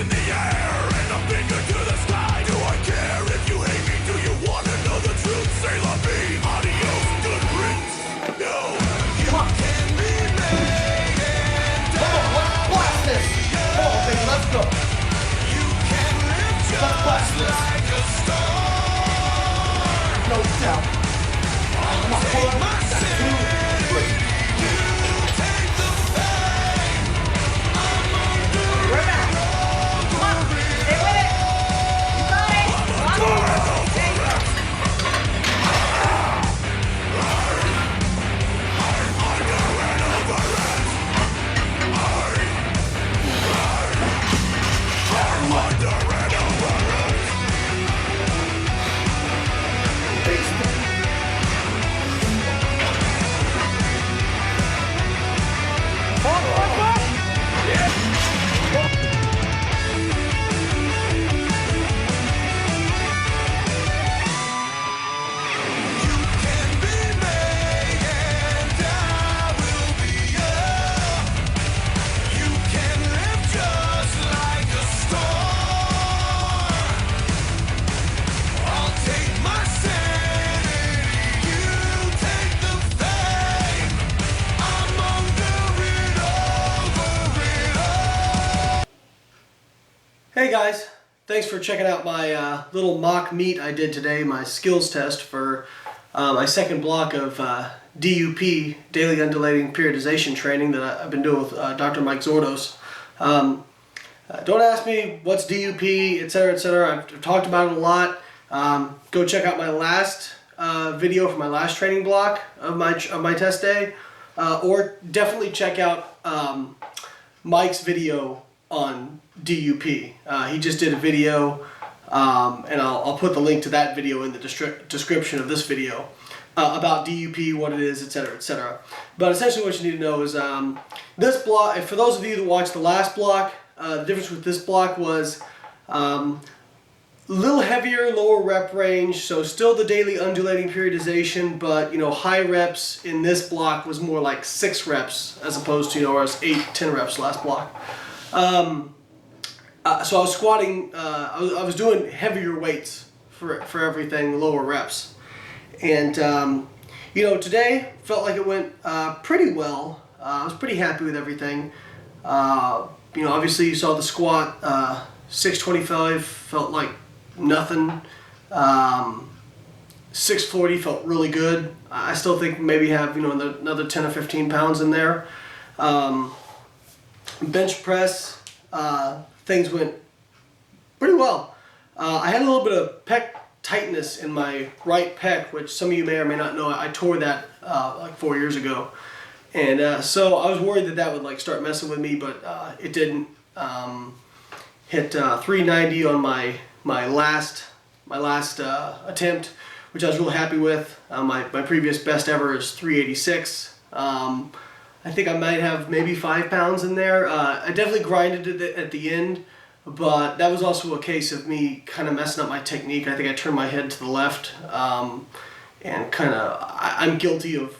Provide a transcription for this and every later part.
in the air and a finger to the sky. Do I care if you hate me? Do you want to know the truth? Say la vie, adios, good riddance. No, you can be made and Come on, let's blast this. Come on, baby, let's go. you can live just blast this. like a star. No doubt. Come on, Take one, my two, three. you take the fame. I'm under We're back. Come on. Stay with it. You got it. Come on. There you go. You can be made and I will be yours. You can live just like a star. I'll take my sanity, you take the fame. I'm under it, over it all. Hey guys, thanks for checking out my little mock meet I did today, my skills test for my second block of DUP, Daily Undulating Periodization training that I've been doing with Dr. Mike Zordos. Don't ask me what's DUP, etc., etc. I've talked about it a lot. Go check out my last video from my last training block of my test day, or definitely check out Mike's video on DUP. He just did a video, and I'll put the link to that video in the description of this video about DUP, what it is, etc., etc. But essentially what you need to know is this block, for those of you that watched the last block, the difference with this block was a little heavier, lower rep range, so still the daily undulating periodization, but high reps in this block was more like 6 reps as opposed to or 8-10 reps last block. So I was squatting, I was doing heavier weights for everything, lower reps. And, today felt like it went pretty well. I was pretty happy with everything. Obviously you saw the squat, 625 felt like nothing. 640 felt really good. I still think maybe have, another 10 or 15 pounds in there. Bench press, things went pretty well. I had a little bit of pec tightness in my right pec, which some of you may or may not know. I tore that like 4 years ago, and so I was worried that would start messing with me, but it didn't. Hit 390 on my last attempt, which I was real happy with. My previous best ever is 386. I think I might have maybe 5 pounds in there. I definitely grinded it at the end, but that was also a case of me kind of messing up my technique. I think I turned my head to the left, and I'm guilty of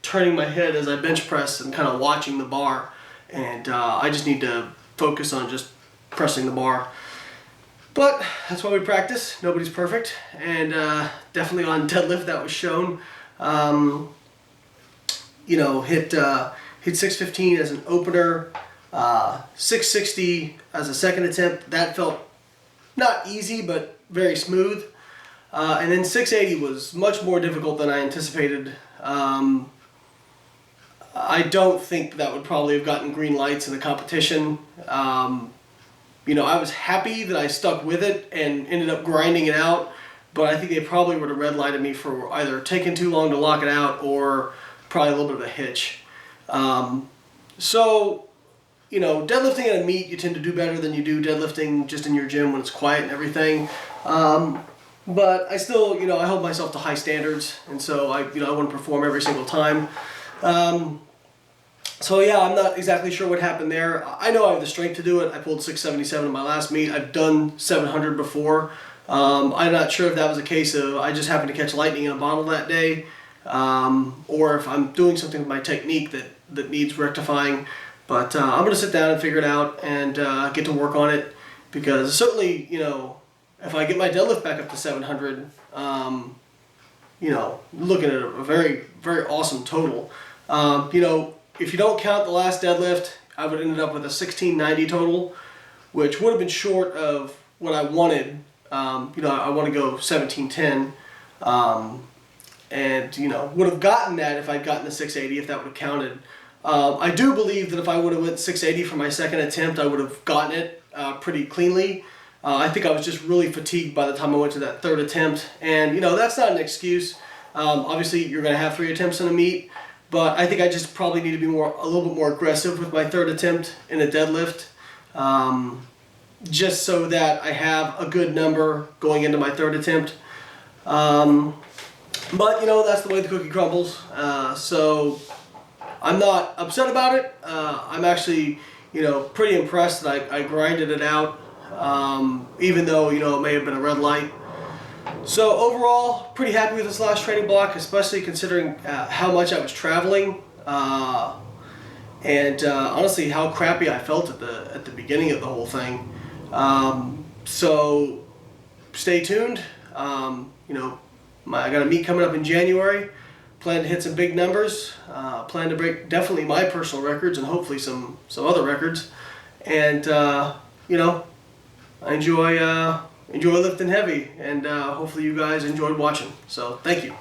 turning my head as I bench press and kind of watching the bar, and I just need to focus on just pressing the bar. But that's why we practice. Nobody's perfect, and definitely on deadlift that was shown. Hit 615 as an opener, 660 as a second attempt. That felt not easy, but very smooth. And then 680 was much more difficult than I anticipated. I don't think that would probably have gotten green lights in the competition. I was happy that I stuck with it and ended up grinding it out, but I think they probably would have red lighted me for either taking too long to lock it out or probably a little bit of a hitch. Deadlifting at a meet, you tend to do better than you do deadlifting just in your gym when it's quiet and everything. But I still, I hold myself to high standards, and so I want to perform every single time. So yeah, I'm not exactly sure what happened there. I know I have the strength to do it. I pulled 677 in my last meet. I've done 700 before. I'm not sure if that was a case of I just happened to catch lightning in a bottle that day, or if I'm doing something with my technique that needs rectifying. But I'm going to sit down and figure it out and get to work on it. because certainly, you know, if I get my deadlift back up to 700, you know, looking at a very, very awesome total. You know, if you don't count the last deadlift, I would have ended up with a 1690 total, which would have been short of what I wanted. You know, I want to go 1710, and you know, would have gotten that if I'd gotten the 680, if that would have counted. I do believe that if I would have went 680 for my second attempt, I would have gotten it pretty cleanly. I think I was just really fatigued by the time I went to that third attempt, and you know, that's not an excuse. Obviously, you're going to have 3 attempts in a meet, but I think I just probably need to be a little bit more aggressive with my third attempt in a deadlift, just so that I have a good number going into my third attempt. But you know, that's the way the cookie crumbles. So I'm not upset about it. I'm actually, you know, pretty impressed that I grinded it out, even though, you know, it may have been a red light. So overall, pretty happy with this last training block, especially considering how much I was traveling, and honestly how crappy I felt at the beginning of the whole thing. So stay tuned. You know, I got a meet coming up in January. Plan to hit some big numbers. Plan to break definitely my personal records and hopefully some other records. And you know, I enjoy lifting heavy, and hopefully you guys enjoyed watching. So thank you.